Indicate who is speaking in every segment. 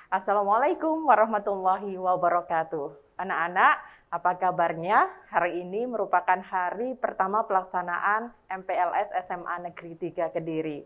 Speaker 1: Assalamualaikum warahmatullahi wabarakatuh. Anak-anak, apa kabarnya? Hari ini merupakan hari pertama pelaksanaan MPLS SMA Negeri 3 Kediri.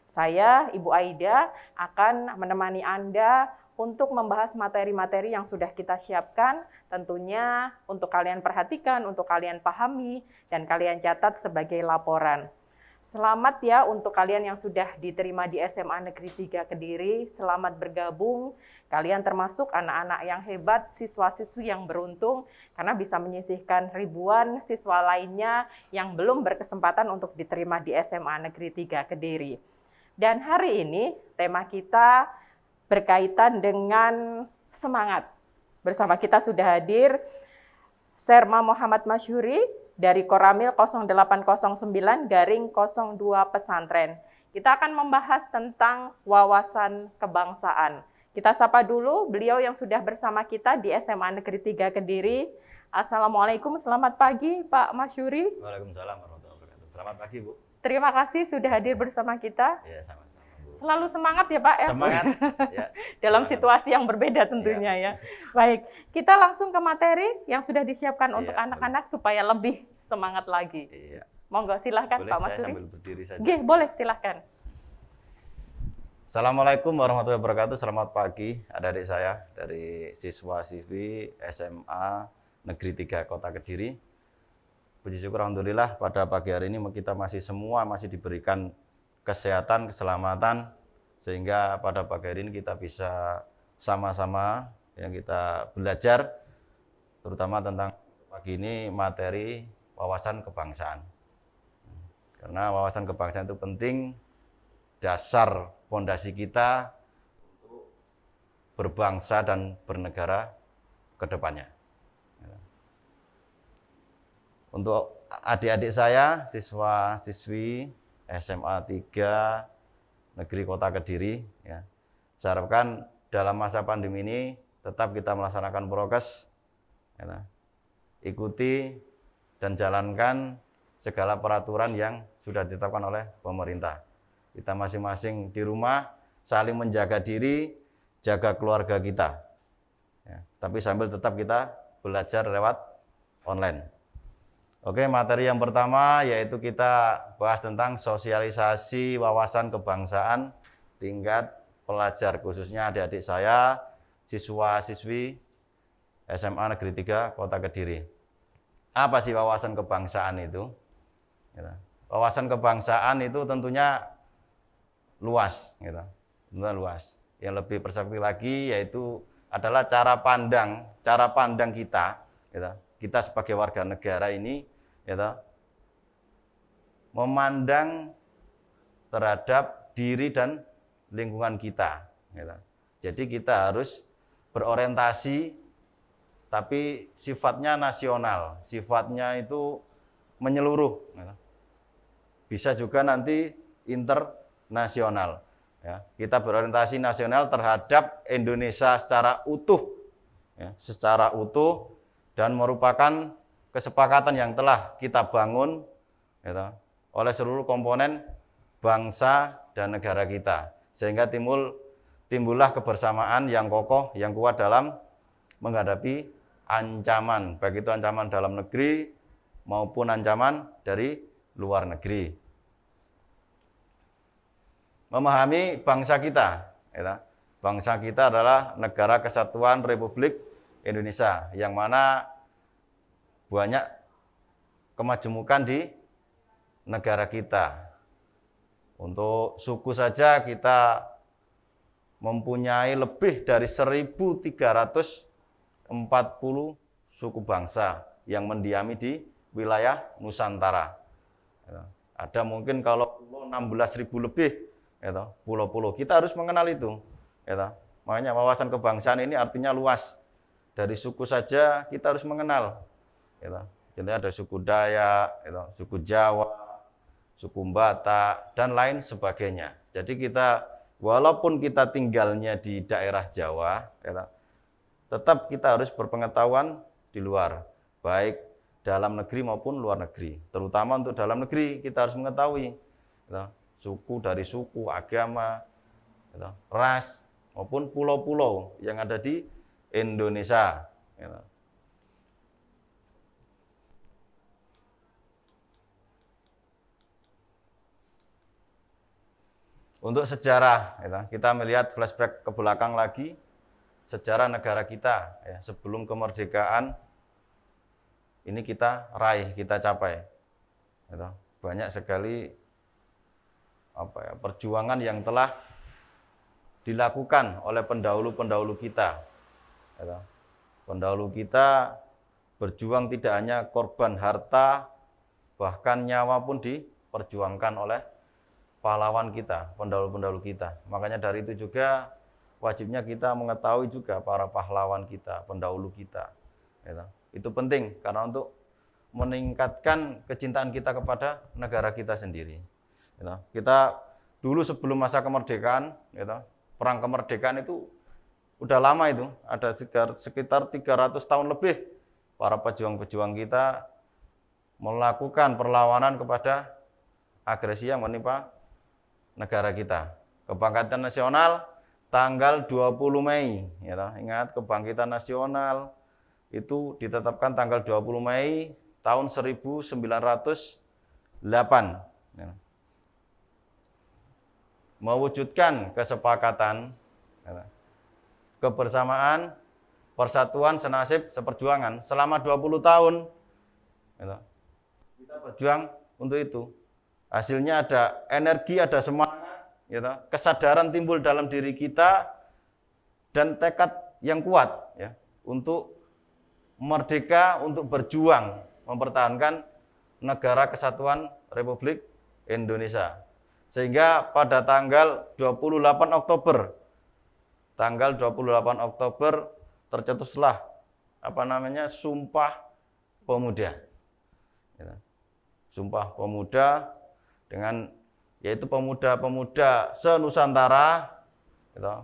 Speaker 1: Saya, Ibu Aida, akan menemani Anda untuk membahas materi-materi yang sudah kita siapkan, tentunya untuk kalian perhatikan, untuk kalian pahami, dan kalian catat sebagai laporan. Selamat ya untuk kalian yang sudah diterima di SMA Negeri 3 Kediri, selamat bergabung. Kalian termasuk anak-anak yang hebat, siswa-siswi yang beruntung, karena bisa menyisihkan ribuan siswa lainnya yang belum berkesempatan untuk diterima di SMA Negeri 3 Kediri. Dan hari ini tema kita berkaitan dengan semangat. Bersama kita sudah hadir Serma Muhammad Masyhuri dari Koramil 0809-02 Pesantren. Kita akan membahas tentang wawasan kebangsaan. Kita sapa dulu beliau yang sudah bersama kita di SMA Negeri 3 Kediri. Assalamualaikum, selamat pagi Pak Masyhuri.
Speaker 2: Waalaikumsalam warahmatullahi wabarakatuh. Selamat pagi, Bu.
Speaker 1: Terima kasih sudah hadir bersama kita.
Speaker 2: Ya, sama-sama, Bu.
Speaker 1: Selalu semangat ya Pak.
Speaker 2: Semangat. Ya.
Speaker 1: Dalam
Speaker 2: Semangat.
Speaker 1: situasi yang berbeda tentunya ya. Baik, kita langsung ke materi yang sudah disiapkan untuk
Speaker 2: Iya,
Speaker 1: anak-anak supaya lebih semangat lagi.
Speaker 2: Iya.
Speaker 1: Monggo silahkan
Speaker 2: Boleh
Speaker 1: Pak
Speaker 2: saya
Speaker 1: Masyhuri.
Speaker 2: sambil berdiri saja.
Speaker 1: Oke, boleh silahkan.
Speaker 2: Assalamualaikum warahmatullahi wabarakatuh. Selamat pagi adik-adik saya dari siswa-siswi SMA Negeri 3 Kota Kediri. Puji syukur alhamdulillah pada pagi hari ini kita masih diberikan kesehatan, keselamatan, sehingga pada pagi hari ini kita bisa sama-sama yang kita belajar terutama tentang pagi ini materi wawasan kebangsaan. Karena wawasan kebangsaan itu penting, dasar fondasi kita untuk berbangsa dan bernegara ke depannya. Untuk adik-adik saya, siswa-siswi SMA 3 Negeri Kota Kediri, ya, saya harapkan dalam masa pandemi ini tetap kita melaksanakan prokes, ya, ikuti dan jalankan segala peraturan yang sudah ditetapkan oleh pemerintah. Kita masing-masing di rumah saling menjaga diri, jaga keluarga kita, ya, tapi sambil tetap kita belajar lewat online. Oke, materi yang pertama yaitu kita bahas tentang sosialisasi wawasan kebangsaan tingkat pelajar, khususnya adik-adik saya, siswa-siswi SMA Negeri 3 Kota Kediri. Apa sih wawasan kebangsaan itu? Wawasan kebangsaan itu tentunya luas, tentunya luas. Yang lebih perspektif lagi yaitu adalah cara pandang kita, kita sebagai warga negara ini, memandang terhadap diri dan lingkungan kita. Jadi kita harus berorientasi, tapi sifatnya nasional, sifatnya itu menyeluruh. Bisa juga nanti internasional. Kita berorientasi nasional terhadap Indonesia secara utuh, dan merupakan kesepakatan yang telah kita bangun oleh seluruh komponen bangsa dan negara kita, sehingga timbullah kebersamaan yang kokoh, yang kuat dalam menghadapi ancaman, baik itu ancaman dalam negeri maupun ancaman dari luar negeri. Memahami bangsa kita, bangsa kita adalah Negara Kesatuan Republik Indonesia, yang mana banyak kemajemukan di negara kita. Untuk suku saja kita mempunyai lebih dari 1.340 suku bangsa yang mendiami di wilayah Nusantara. Ada mungkin kalau 16.000 lebih pulau-pulau. Kita harus mengenal itu. Makanya wawasan kebangsaan ini artinya luas. Dari suku saja kita harus mengenal. Jadi ada suku Dayak, suku Jawa, suku Batak, dan lain sebagainya. Jadi kita, walaupun kita tinggalnya di daerah Jawa, tetap kita harus berpengetahuan di luar, baik dalam negeri maupun luar negeri. Terutama untuk dalam negeri kita harus mengetahui suku dari suku, agama, ras, maupun pulau-pulau yang ada di Indonesia. Gitu. Untuk sejarah, kita melihat flashback ke belakang lagi, sejarah negara kita sebelum kemerdekaan ini kita raih, kita capai. Banyak sekali perjuangan yang telah dilakukan oleh pendahulu-pendahulu kita. Pendahulu kita berjuang tidak hanya korban harta, bahkan nyawa pun diperjuangkan oleh pahlawan kita, pendahulu-pendahulu kita. Makanya dari itu juga wajibnya kita mengetahui juga para pahlawan kita, pendahulu kita. Itu penting karena untuk meningkatkan kecintaan kita kepada negara kita sendiri. Kita dulu sebelum masa kemerdekaan, perang kemerdekaan itu udah lama itu, ada sekitar 300 tahun lebih para pejuang-pejuang kita melakukan perlawanan kepada agresi yang menimpa negara kita. Kebangkitan nasional tanggal 20 Mei. Ingat, kebangkitan nasional itu ditetapkan tanggal 20 Mei tahun 1908. Mewujudkan kesepakatan, kebersamaan, persatuan, senasib, seperjuangan. Selama 20 tahun kita berjuang untuk itu. Hasilnya ada energi, ada semangat, kesadaran timbul dalam diri kita, dan tekad yang kuat untuk merdeka, untuk berjuang, mempertahankan negara kesatuan Republik Indonesia. Sehingga pada tanggal 28 Oktober tercetuslah Sumpah Pemuda. Sumpah Pemuda yaitu pemuda-pemuda se-Nusantara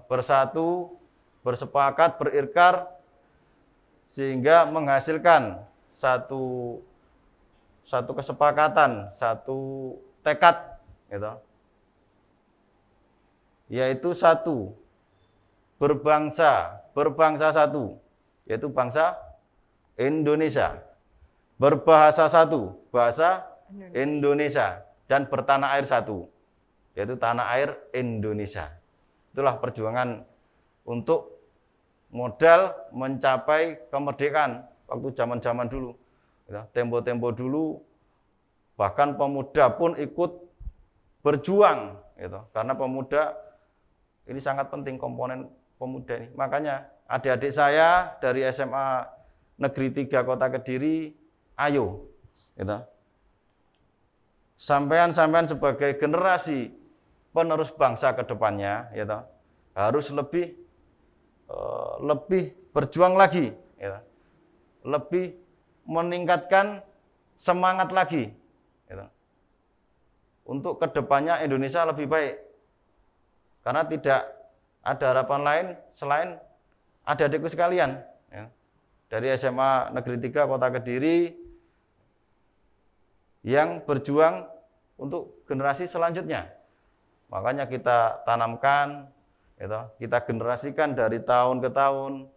Speaker 2: bersatu, bersepakat, berikrar sehingga menghasilkan satu kesepakatan, satu tekad yaitu satu, berbangsa satu, yaitu bangsa Indonesia, berbahasa satu, bahasa Indonesia, dan bertanah air satu, yaitu tanah air Indonesia. Itulah perjuangan untuk modal mencapai kemerdekaan waktu zaman-zaman dulu. Tempo-tempo dulu, bahkan pemuda pun ikut berjuang, karena pemuda ini sangat penting, komponen pemuda ini. Makanya adik-adik saya dari SMA Negeri 3 Kota Kediri, ayo, sampean sebagai generasi penerus bangsa ke depannya, harus lebih berjuang lagi, lebih meningkatkan semangat lagi, untuk ke depannya Indonesia lebih baik. Karena tidak ada harapan lain selain adik-adikku sekalian, dari SMA Negeri 3 Kota Kediri, yang berjuang untuk generasi selanjutnya. Makanya kita tanamkan, kita generasikan dari tahun ke tahun,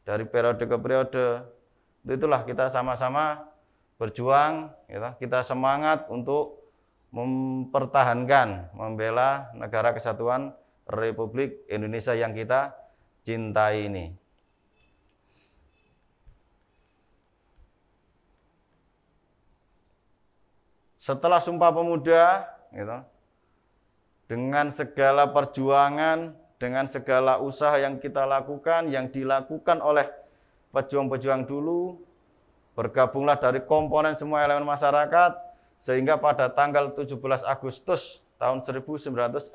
Speaker 2: dari periode ke periode. Itulah kita sama-sama berjuang, kita semangat untuk mempertahankan, membela negara kesatuan Republik Indonesia yang kita cintai ini. Setelah Sumpah Pemuda, dengan segala perjuangan, dengan segala usaha yang kita lakukan, yang dilakukan oleh pejuang-pejuang dulu, bergabunglah dari komponen semua elemen masyarakat, sehingga pada tanggal 17 Agustus tahun 1945,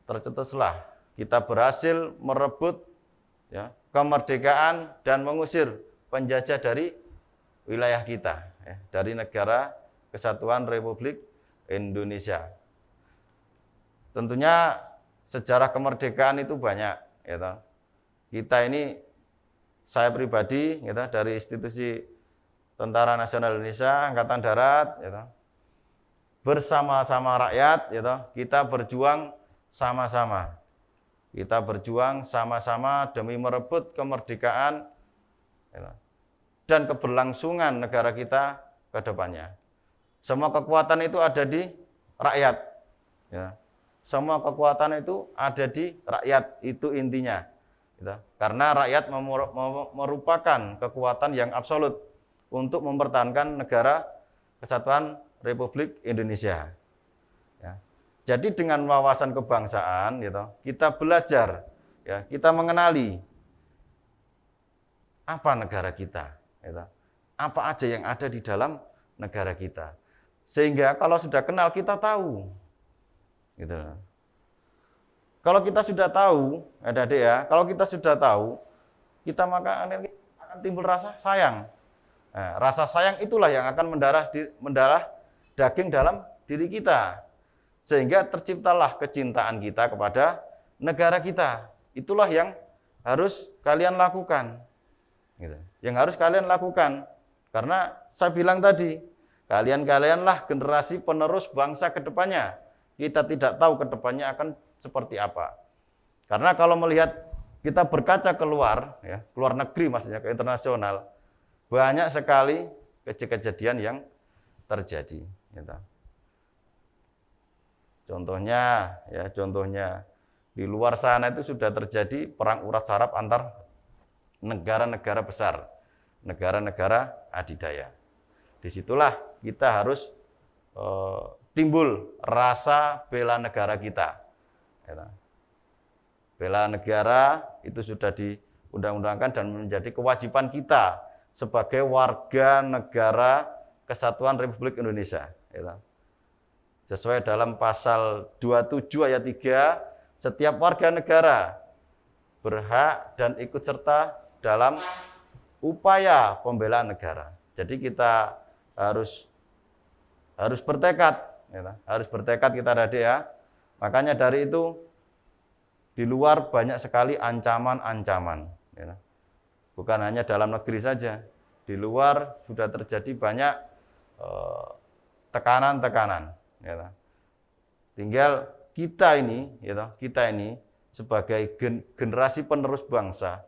Speaker 2: tercetuslah kita berhasil merebut kemerdekaan dan mengusir penjajah dari wilayah kita, dari negara kesatuan Republik Indonesia. Tentunya sejarah kemerdekaan itu banyak. Kita ini, saya pribadi dari institusi Tentara Nasional Indonesia, Angkatan Darat, bersama-sama rakyat, kita berjuang sama-sama. Kita berjuang sama-sama demi merebut kemerdekaan dan keberlangsungan negara kita ke depannya. Semua kekuatan itu ada di rakyat. Ya. Semua kekuatan itu ada di rakyat, itu intinya. Karena rakyat merupakan kekuatan yang absolut untuk mempertahankan negara kesatuan Republik Indonesia. Ya. Jadi dengan wawasan kebangsaan, kita belajar, kita mengenali apa negara kita, apa aja yang ada di dalam negara kita. Sehingga kalau sudah kenal kita tahu, Kalau kita sudah tahu, adik-adik ya, kalau kita sudah tahu, kita maka akan timbul rasa sayang. Nah, rasa sayang itulah yang akan mendarah daging dalam diri kita. Sehingga terciptalah kecintaan kita kepada negara kita. Itulah yang harus kalian lakukan. Yang harus kalian lakukan. Karena saya bilang tadi, kalian-kalianlah generasi penerus bangsa ke depannya. Kita tidak tahu ke depannya akan seperti apa. Karena kalau melihat kita berkaca keluar, keluar negeri maksudnya ke internasional, banyak sekali kejadian yang terjadi. Contohnya di luar sana itu sudah terjadi perang urat saraf antar negara-negara besar, negara-negara adidaya. Disitulah kita harus timbul rasa bela negara kita. Bela negara itu sudah diundang-undangkan dan menjadi kewajiban kita sebagai warga negara Kesatuan Republik Indonesia. Sesuai dalam pasal 27 ayat 3, setiap warga negara berhak dan ikut serta dalam upaya pembelaan negara. Jadi kita harus bertekad, harus bertekad kita adik ya. Makanya dari itu di luar banyak sekali ancaman-ancaman. Bukan hanya dalam negeri saja, di luar sudah terjadi banyak tekanan-tekanan. Tinggal kita ini sebagai generasi penerus bangsa,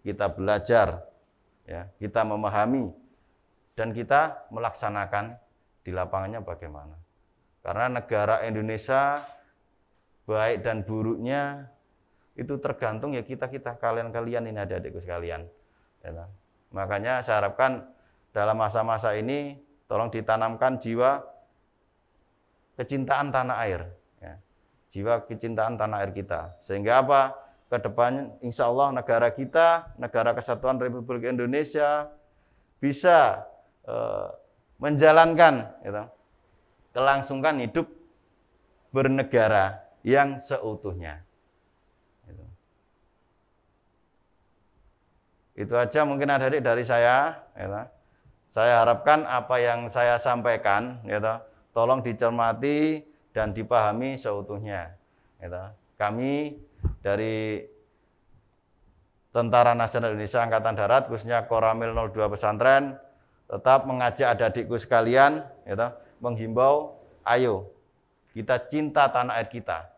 Speaker 2: kita belajar, kita memahami, dan kita melaksanakan di lapangannya bagaimana. Karena negara Indonesia baik dan buruknya itu tergantung kita kalian-kalian ini adik-adikku sekalian. Makanya saya harapkan dalam masa-masa ini tolong ditanamkan jiwa kecintaan tanah air, jiwa kecintaan tanah air kita. Sehingga apa? Kedepannya insya Allah negara kita, negara Kesatuan Republik Indonesia bisa menjalankan kelangsungan hidup bernegara yang seutuhnya. Itu aja mungkin adik-adik dari saya. Saya harapkan apa yang saya sampaikan, tolong dicermati dan dipahami seutuhnya. Kami dari Tentara Nasional Indonesia Angkatan Darat, khususnya Koramil 02 Pesantren, tetap mengajak adik-adikku sekalian, menghimbau, ayo kita cinta tanah air kita.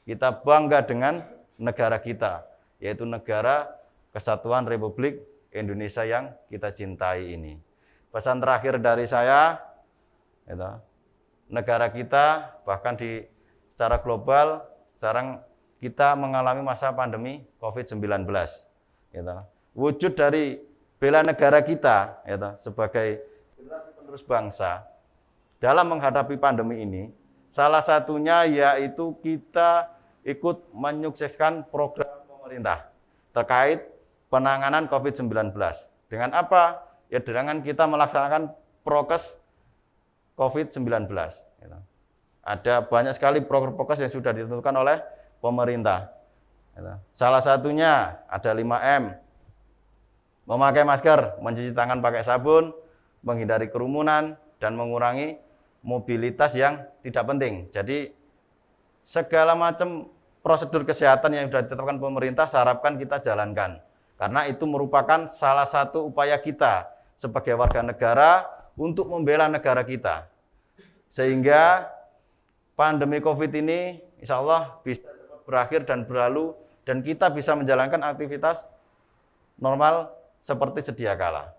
Speaker 2: Kita bangga dengan negara kita, yaitu negara Kesatuan Republik Indonesia yang kita cintai ini. Pesan terakhir dari saya, negara kita bahkan secara global sekarang kita mengalami masa pandemi COVID-19. Wujud dari bela negara kita sebagai generasi penerus bangsa dalam menghadapi pandemi ini, salah satunya yaitu kita ikut menyukseskan program pemerintah terkait penanganan COVID-19. Dengan apa? Ya dengan kita melaksanakan prokes COVID-19. Ada banyak sekali prokes yang sudah ditentukan oleh pemerintah. Salah satunya ada 5M. Memakai masker, mencuci tangan pakai sabun, menghindari kerumunan, dan mengurangi mobilitas yang tidak penting. Jadi segala macam prosedur kesehatan yang sudah ditetapkan pemerintah, saya harapkan kita jalankan. Karena itu merupakan salah satu upaya kita sebagai warga negara untuk membela negara kita. Sehingga pandemi COVID ini insya Allah bisa berakhir dan berlalu, dan kita bisa menjalankan aktivitas normal seperti sedia kala.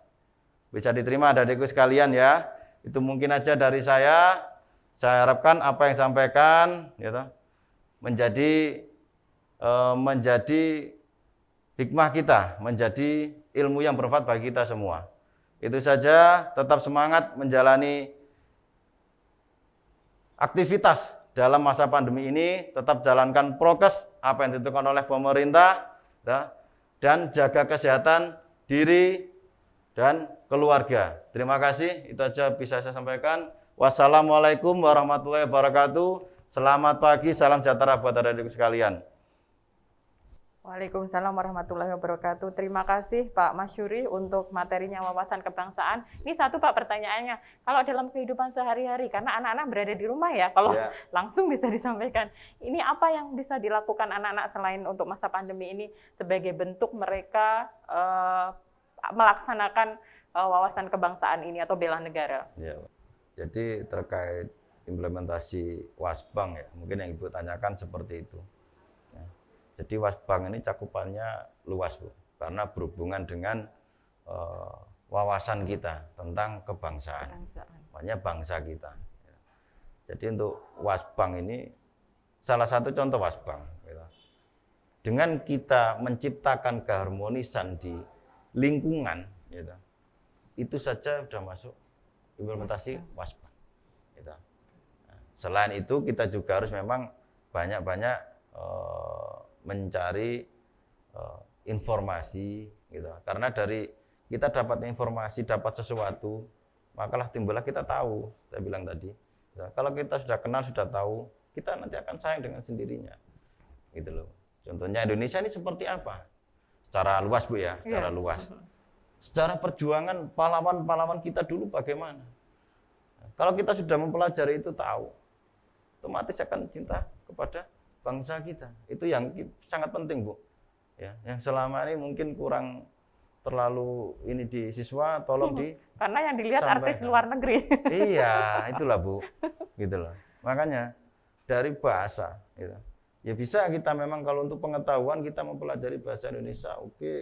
Speaker 2: Bisa diterima adik-adikku sekalian ya. Itu mungkin aja dari saya. Saya harapkan apa yang disampaikan gitu, menjadi hikmah kita, menjadi ilmu yang bermanfaat bagi kita semua. Itu saja, tetap semangat menjalani aktivitas dalam masa pandemi ini, tetap jalankan prokes apa yang ditentukan oleh pemerintah, ya, dan jaga kesehatan diri dan keluarga. Terima kasih, itu aja bisa saya sampaikan. Wassalamualaikum warahmatullahi wabarakatuh. Selamat pagi, salam sejahtera buat adik-adik sekalian.
Speaker 1: Waalaikumsalam warahmatullahi wabarakatuh. Terima kasih Pak Masyuri untuk materinya wawasan kebangsaan. Ini satu Pak pertanyaannya, kalau dalam kehidupan sehari-hari, karena anak-anak berada di rumah ya, kalau langsung bisa disampaikan, ini apa yang bisa dilakukan anak-anak selain untuk masa pandemi ini sebagai bentuk mereka melaksanakan wawasan kebangsaan ini atau bela negara?
Speaker 2: Ya, jadi terkait implementasi Wasbang ya, mungkin yang Ibu tanyakan seperti itu. Jadi Wasbang ini cakupannya luas, Bu, karena berhubungan dengan wawasan kita tentang kebangsaan. Makanya bangsa kita. Jadi untuk Wasbang ini salah satu contoh Wasbang. Dengan kita menciptakan keharmonisan di lingkungan, itu saja sudah masuk implementasi Wasbang. Selain itu kita juga harus memang banyak-banyak mencari informasi, gitu. Karena dari kita dapat informasi, dapat sesuatu, makalah timbullah kita tahu. Saya bilang tadi, kalau kita sudah kenal, sudah tahu, kita nanti akan sayang dengan sendirinya, gitu loh. Contohnya Indonesia ini seperti apa? Secara luas, Bu ya, secara luas. Secara perjuangan pahlawan-pahlawan kita dulu bagaimana? Kalau kita sudah mempelajari itu tahu, otomatis akan cinta kepada bangsa kita. Itu yang sangat penting, Bu. Ya, yang selama ini mungkin kurang terlalu ini di siswa, tolong
Speaker 1: karena yang dilihat artis luar negeri.
Speaker 2: Iya, itulah, Bu. Gitu loh. Makanya dari bahasa gitu. Ya bisa kita memang kalau untuk pengetahuan kita mempelajari bahasa Indonesia, oke.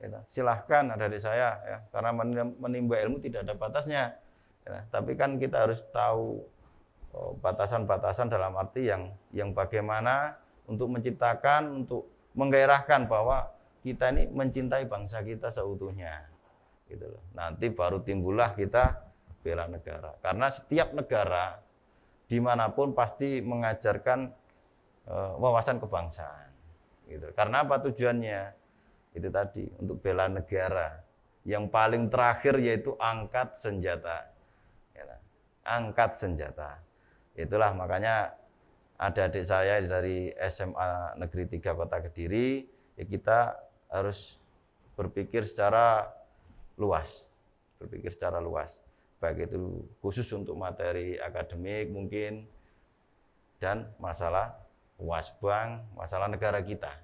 Speaker 2: Gitu. Silahkan adik-adik saya ya, karena menimba ilmu tidak ada batasnya. Ya, tapi kan kita harus tahu batasan-batasan dalam arti yang bagaimana untuk menciptakan, untuk menggairahkan bahwa kita ini mencintai bangsa kita seutuhnya, gitu loh. Nanti baru timbullah kita bela negara. Karena setiap negara dimanapun pasti mengajarkan wawasan kebangsaan, gitu. Karena apa tujuannya? Itu tadi untuk bela negara. Yang paling terakhir yaitu angkat senjata, angkat senjata. Itulah makanya adik-adik saya dari SMA Negeri 3 Kota Kediri, ya kita harus berpikir secara luas, baik itu khusus untuk materi akademik mungkin, dan masalah Wasbang, masalah negara kita,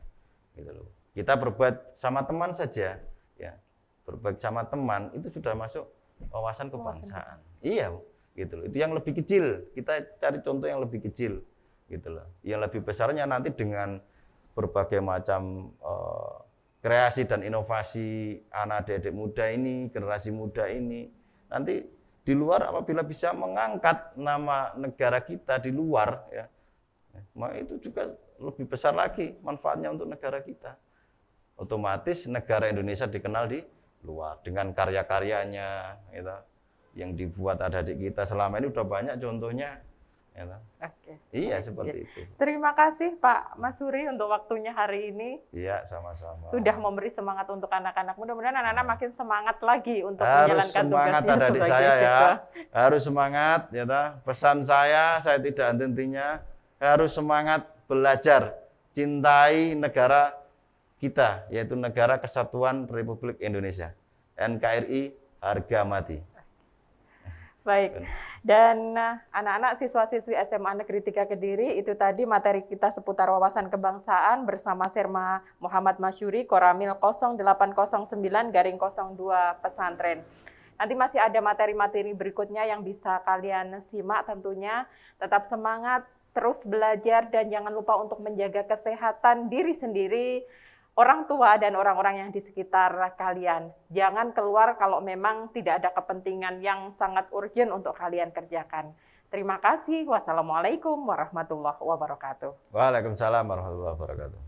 Speaker 2: gitu loh. Kita berbuat sama teman saja, ya, berbuat sama teman itu sudah masuk wawasan kebangsaan. Iya, gitu loh. Itu yang lebih kecil, kita cari contoh yang lebih kecil, gitu loh. Yang lebih besarnya nanti dengan berbagai macam kreasi dan inovasi anak adik muda ini, generasi muda ini, nanti di luar apabila bisa mengangkat nama negara kita di luar, ya, maka itu juga lebih besar lagi manfaatnya untuk negara kita. Otomatis negara Indonesia dikenal di luar dengan karya-karyanya, gitu, yang dibuat adik-adik kita selama ini udah banyak contohnya. Gitu.
Speaker 1: Oke.
Speaker 2: Iya, seperti itu.
Speaker 1: Terima kasih Pak Masyuri untuk waktunya hari ini.
Speaker 2: Iya, sama-sama.
Speaker 1: Sudah memberi semangat untuk anak-anak. Mudah-mudahan anak-anak makin semangat lagi untuk
Speaker 2: harus
Speaker 1: menjalankan tugasnya
Speaker 2: semangat adik saya
Speaker 1: siswa.
Speaker 2: Ya. Harus semangat, ya toh. Pesan saya tidak henti-hentinya, harus semangat belajar, cintai negara kita, yaitu Negara Kesatuan Republik Indonesia. NKRI harga mati.
Speaker 1: Baik, dan anak-anak siswa-siswi SMA Negeri 3 Kediri, itu tadi materi kita seputar wawasan kebangsaan bersama Serma Muhammad Masyuri, Koramil 0809-02 Pesantren. Nanti masih ada materi-materi berikutnya yang bisa kalian simak tentunya. Tetap semangat, terus belajar dan jangan lupa untuk menjaga kesehatan diri sendiri, orang tua dan orang-orang yang di sekitar kalian. Jangan keluar kalau memang tidak ada kepentingan yang sangat urgent untuk kalian kerjakan. Terima kasih. Wassalamualaikum warahmatullahi wabarakatuh.
Speaker 2: Waalaikumsalam warahmatullahi wabarakatuh.